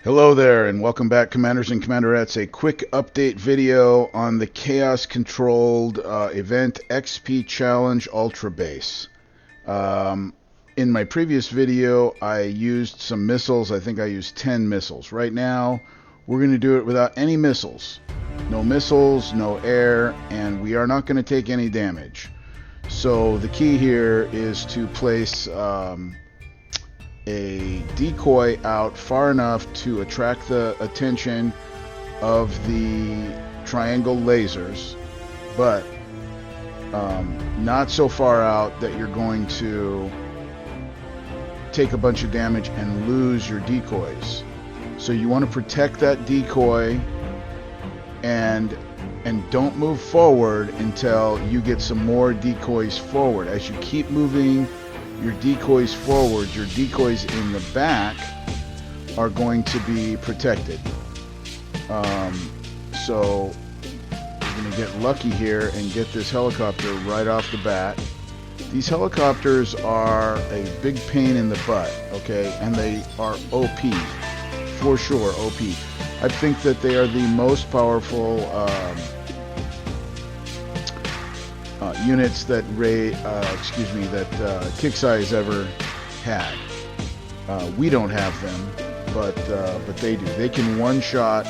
Hello there, and welcome back, Commanders and Commanderettes. A quick update video on the chaos-controlled event XP Challenge Ultra Base. In my previous video, I used some missiles. I think I used 10 missiles. Right now, we're going to do it without any missiles. No missiles, no air, and we are not going to take any damage. So the key here is to place a decoy out far enough to attract the attention of the triangle lasers, but not so far out that you're going to take a bunch of damage and lose your decoys. So you want to protect that decoy and don't move forward until you get some more decoys forward. As you keep moving your decoys forward, your decoys in the back are going to be protected. So we're going to get lucky here and get this helicopter right off the bat. These helicopters are a big pain in the butt, okay? And they are OP, for sure, OP. I think that they are the most powerful units that Kixeye has ever had. We don't have them, but they do. They can one-shot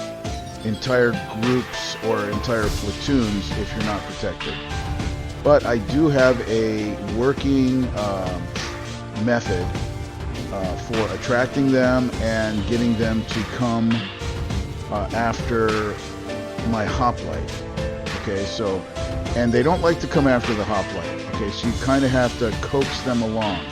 entire groups or entire platoons if you're not protected. But I do have a working method for attracting them and getting them to come after my hoplite. Okay, so, and they don't like to come after the hoplite. Okay, so you kind of have to coax them along.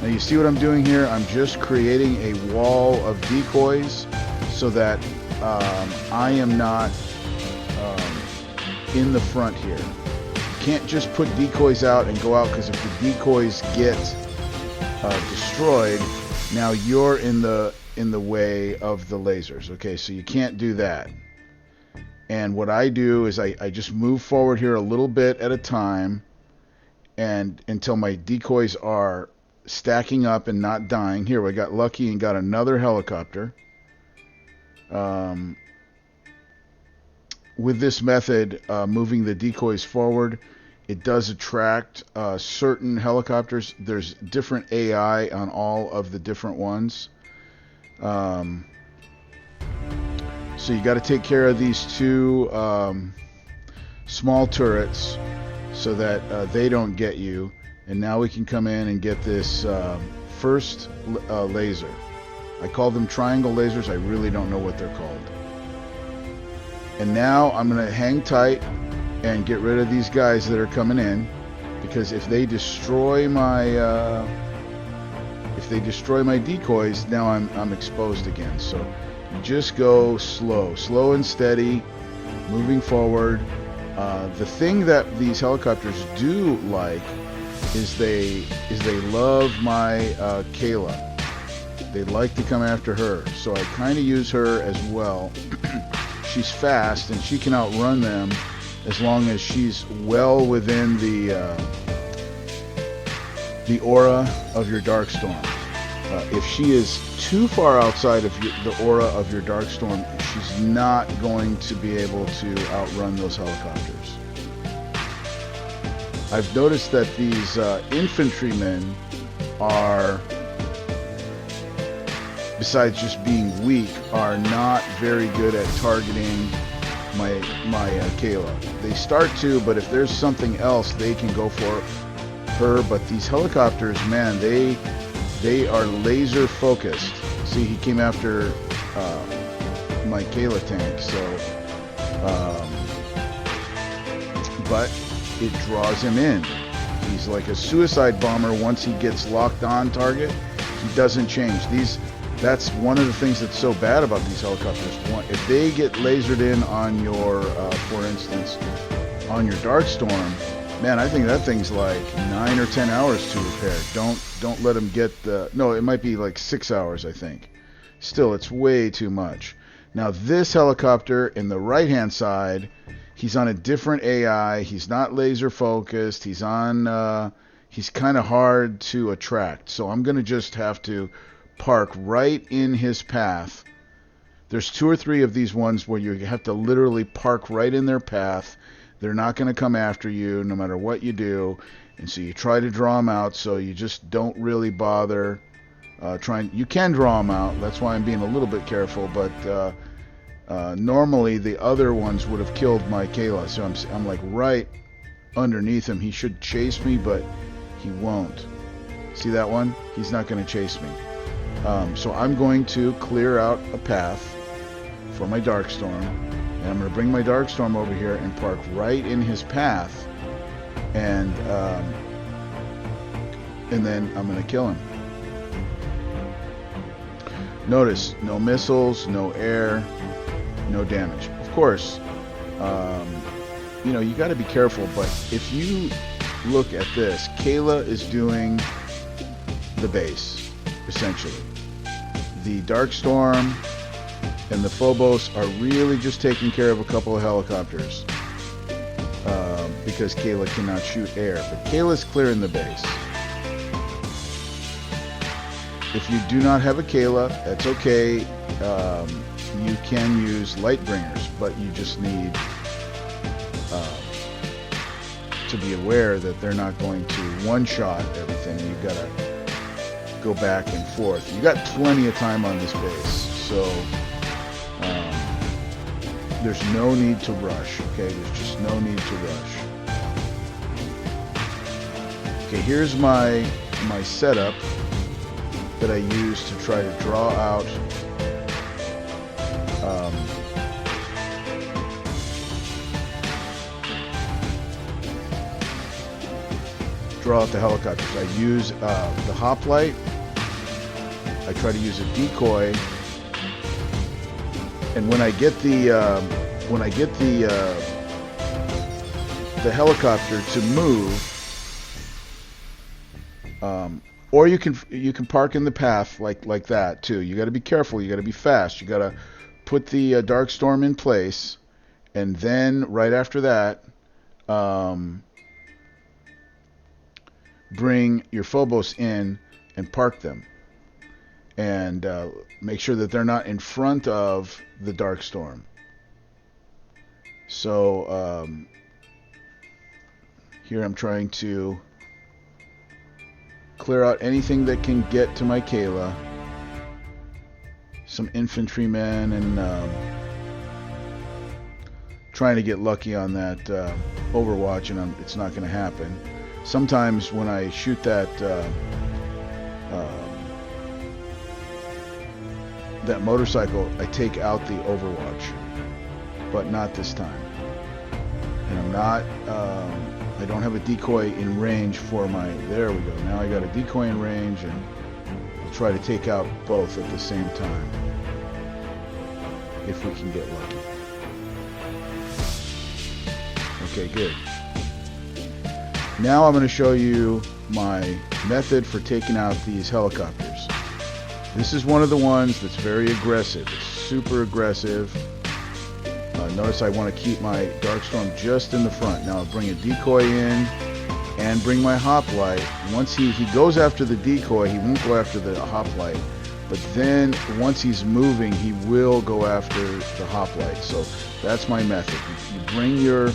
Now you see what I'm doing here? I'm just creating a wall of decoys so that I am not in the front here. You can't just put decoys out and go out, because if the decoys get destroyed, now you're in the way of the lasers. Okay, so you can't do that. And what I do is I just move forward here a little bit at a time, and until my decoys are stacking up and not dying. Here, we got lucky and got another helicopter. With this method, moving the decoys forward, it does attract certain helicopters. There's different AI on all of the different ones. So you got to take care of these two small turrets so that they don't get you. And now we can come in and get this first laser. I call them triangle lasers. I really don't know what they're called. And now I'm going to hang tight and get rid of these guys that are coming in, because if they destroy my decoys, now I'm exposed again. So just go slow and steady, moving forward. The thing that these helicopters do like is they love my Kayla. They like to come after her, so I kind of use her as well. She's fast and she can outrun them as long as she's well within the aura of your Darkstorm. If she is too far outside of the aura of your Darkstorm, she's not going to be able to outrun those helicopters. I've noticed that these infantrymen are, besides just being weak, are not very good at targeting my Kayla. They start to, but if there's something else, they can go for her. But these helicopters, man, they are laser focused. See, he came after my Kayla tank, so but it draws him in. He's like a suicide bomber. Once he gets locked on target, he doesn't change. That's one of the things that's so bad about these helicopters. If they get lasered in on your, for instance, on your Darkstorm, man, I think that thing's like 9 or 10 hours to repair. Don't let them get the... No, it might be like 6 hours, I think. Still, it's way too much. Now, this helicopter in the right-hand side, he's on a different AI. He's not laser focused. He's kind of hard to attract. So I'm going to just have to park right in his path There's 2 or 3 of these ones where you have to literally park right in their path. They're not going to come after you no matter what you do. And so you try to draw them out, so you just don't really bother trying. You can draw them out. That's why I'm being a little bit careful. But normally the other ones would have killed my Kayla. So I'm like right underneath him. He should chase me, but he won't. See that one? He's not going to chase me. So I'm going to clear out a path for my Darkstorm, and I'm going to bring my Darkstorm over here and park right in his path, and then I'm going to kill him. Notice, no missiles, no air, no damage. Of course, you know, you got to be careful, but if you look at this, Kayla is doing the base, essentially. The Darkstorm and the Phobos are really just taking care of a couple of helicopters because Kayla cannot shoot air. But Kayla's clearing the base. If you do not have a Kayla, that's okay. You can use Lightbringers, but you just need to be aware that they're not going to one-shot everything. You've got to go back and forth. You got plenty of time on this base, so there's no need to rush. Okay, there's just no need to rush. Okay, here's my setup that I use to try to draw out the helicopters. I use the hoplite. I try to use a decoy, and when I get the helicopter to move, or you can park in the path like that too. You got to be careful. You got to be fast. You got to put the Darkstorm in place, and then right after that, bring your Phobos in and park them, and make sure that they're not in front of the Darkstorm. So here I'm trying to clear out anything that can get to my Kayla. Some infantrymen, and trying to get lucky on that Overwatch, and it's not going to happen. Sometimes when I shoot that motorcycle, I take out the Overwatch, but not this time. And I'm not, I don't have a decoy in range for my, there we go. Now I got a decoy in range, and I'll try to take out both at the same time, if we can get lucky. Okay, good. Now I'm going to show you my method for taking out these helicopters. This is one of the ones that's very aggressive. It's super aggressive. Notice I want to keep my Darkstorm just in the front. Now I'll bring a decoy in and bring my hoplite. Once he goes after the decoy, he won't go after the hoplite. But then once he's moving, he will go after the hoplite. So that's my method. You bring your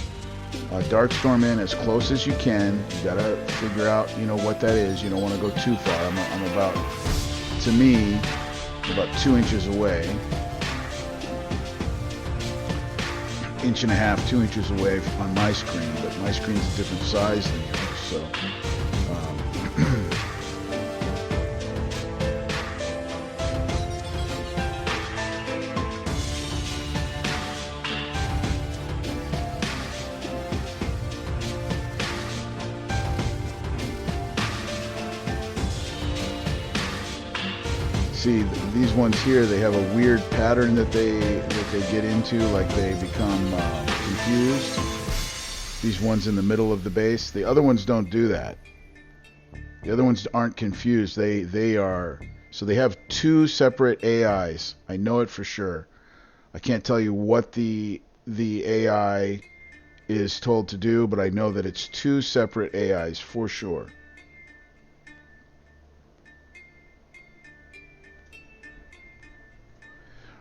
Darkstorm in as close as you can. You gotta figure out, you know, what that is. You don't want to go too far. I'm about, to me, about 2 inches away. 1.5 inches, 2 inches away on my screen, but my screen's a different size than yours, so see, these ones here, they have a weird pattern that they get into, like they become confused. These ones in the middle of the base. The other ones don't do that. The other ones aren't confused. They are, so they have 2 separate AIs. I know it for sure. I can't tell you what the AI is told to do, but I know that it's 2 separate AIs for sure.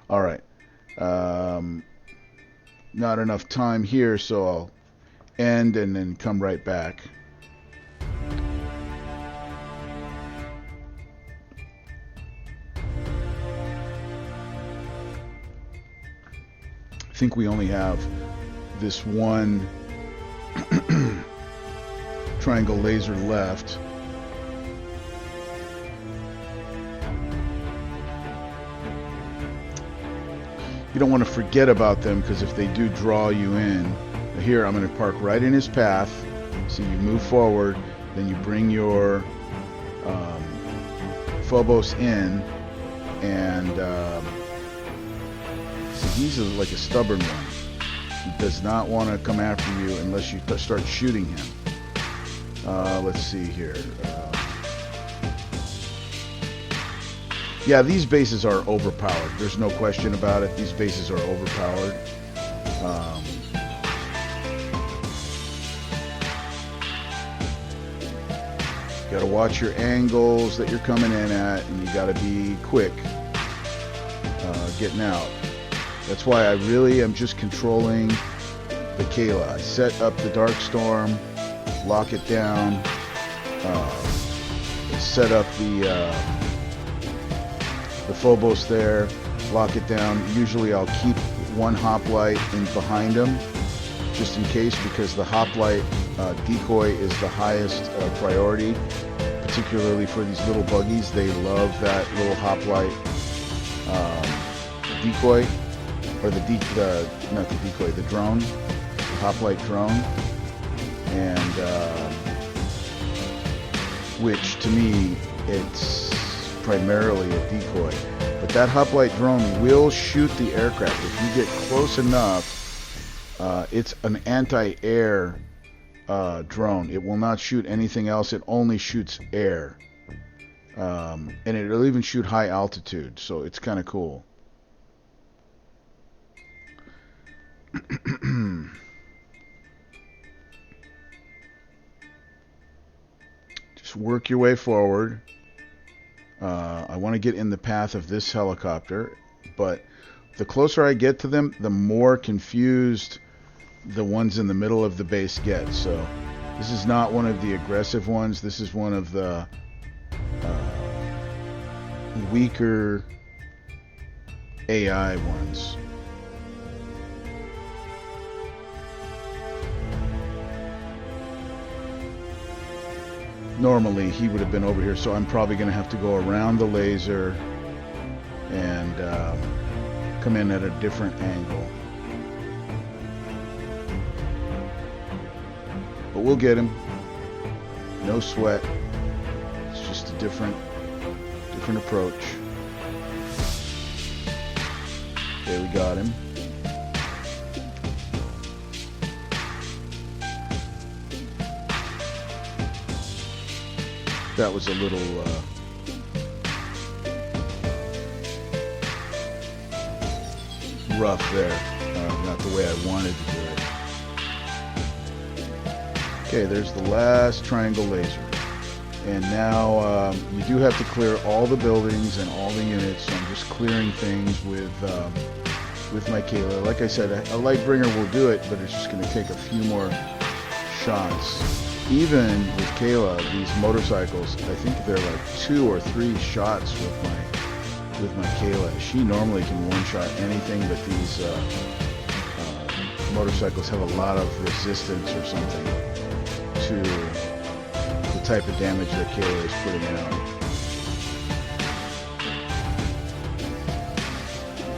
All right. Not enough time here, so I'll end and then come right back. I think we only have this one triangle laser left. You don't want to forget about them, because if they do draw you in, here I'm going to park right in his path. So you move forward, then you bring your Phobos in, and see, he's like a stubborn one. He does not want to come after you unless you start shooting him. Let's see here. Yeah, these bases are overpowered. There's no question about it. These bases are overpowered. You got to watch your angles that you're coming in at, and you got to be quick getting out. That's why I really am just controlling the Kayla. I set up the Darkstorm, lock it down, set up the Phobos there, lock it down. Usually I'll keep one hoplite in behind him, just in case, because the hoplite decoy is the highest priority, particularly for these little buggies. They love that little hoplite decoy, or not the decoy, the drone, the hoplite drone, and which to me, it's primarily a decoy. But that hoplite drone will shoot the aircraft if you get close enough. It's an anti-air drone. It will not shoot anything else. It only shoots air, and it'll even shoot high altitude, so it's kind of cool. Just work your way forward. I want to get in the path of this helicopter, but the closer I get to them, the more confused the ones in the middle of the base get. So this is not one of the aggressive ones. This is one of the weaker AI ones. Normally he would have been over here, so I'm probably going to have to go around the laser and come in at a different angle. But we'll get him. No sweat. It's just a different approach. Okay, we got him. That was a little rough there. Not the way I wanted to do it. Okay, there's the last triangle laser. And now you do have to clear all the buildings and all the units. So I'm just clearing things with my Kayla. Like I said, a Lightbringer will do it, but it's just going to take a few more shots. Even with Kayla, these motorcycles, I think they're like 2 or 3 shots with my Kayla. She normally can one-shot anything, but these motorcycles have a lot of resistance or something to the type of damage that Kayla is putting out.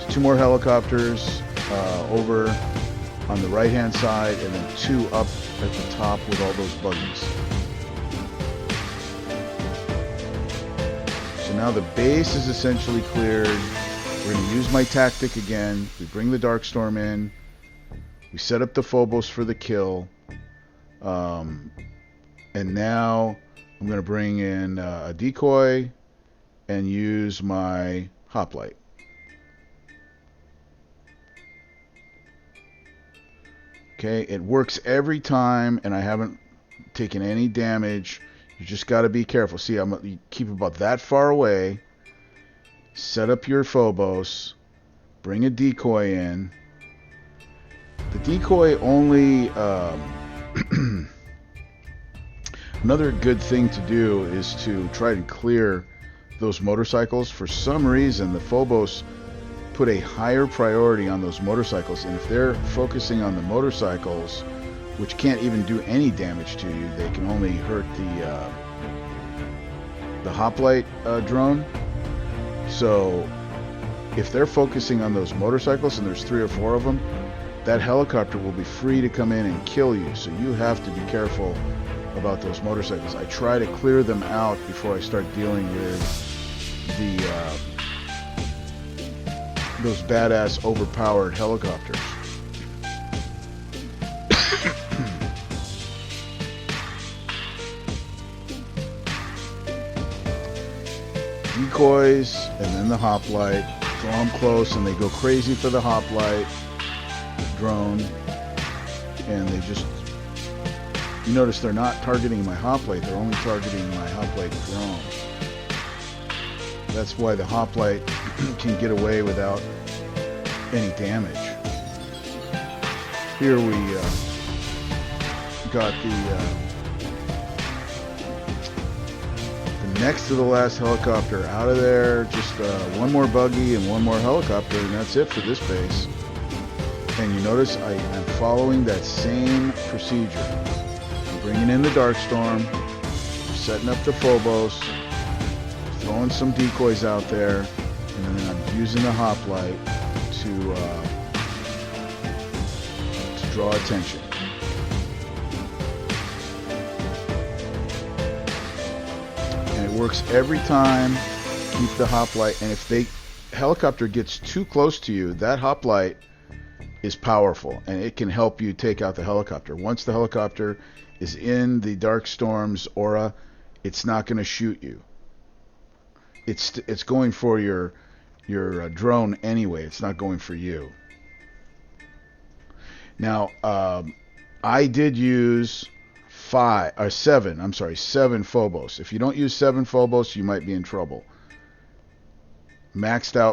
There's 2 more helicopters over on the right-hand side, and then 2 up at the top with all those buggies. So now the base is essentially cleared. We're going to use my tactic again. We bring the Darkstorm in. We set up the Phobos for the kill. And now I'm going to bring in a decoy and use my hoplite. Okay, it works every time, and I haven't taken any damage. You just got to be careful. See, you keep about that far away. Set up your Phobos. bring a decoy in. The decoy only another good thing to do is to try to clear those motorcycles. For some reason, the Phobos put a higher priority on those motorcycles, and if they're focusing on the motorcycles, which can't even do any damage to you, they can only hurt the hoplite drone. So if they're focusing on those motorcycles, and there's 3 or 4 of them, that helicopter will be free to come in and kill you. So you have to be careful about those motorcycles. I try to clear them out before I start dealing with those badass overpowered helicopters. Decoys, and then the hoplite. Draw them close, and they go crazy for the hoplite drone, and they just, you notice they're not targeting my hoplite, they're only targeting my hoplite drone. That's why the hoplite can get away without any damage. Here we got the next to the last helicopter out of there. Just one more buggy and one more helicopter, and that's it for this base. And you notice I'm following that same procedure. I'm bringing in the Darkstorm, setting up the Phobos, throwing some decoys out there, and then I'm using the hoplite to draw attention. And it works every time. Keep the hoplite, and if the helicopter gets too close to you, that hoplite is powerful, and it can help you take out the helicopter. Once the helicopter is in the Darkstorm's aura, it's not going to shoot you. It's going for your drone anyway. It's not going for you. Now, I did use 7 Phobos. If you don't use 7 Phobos, you might be in trouble. Maxed out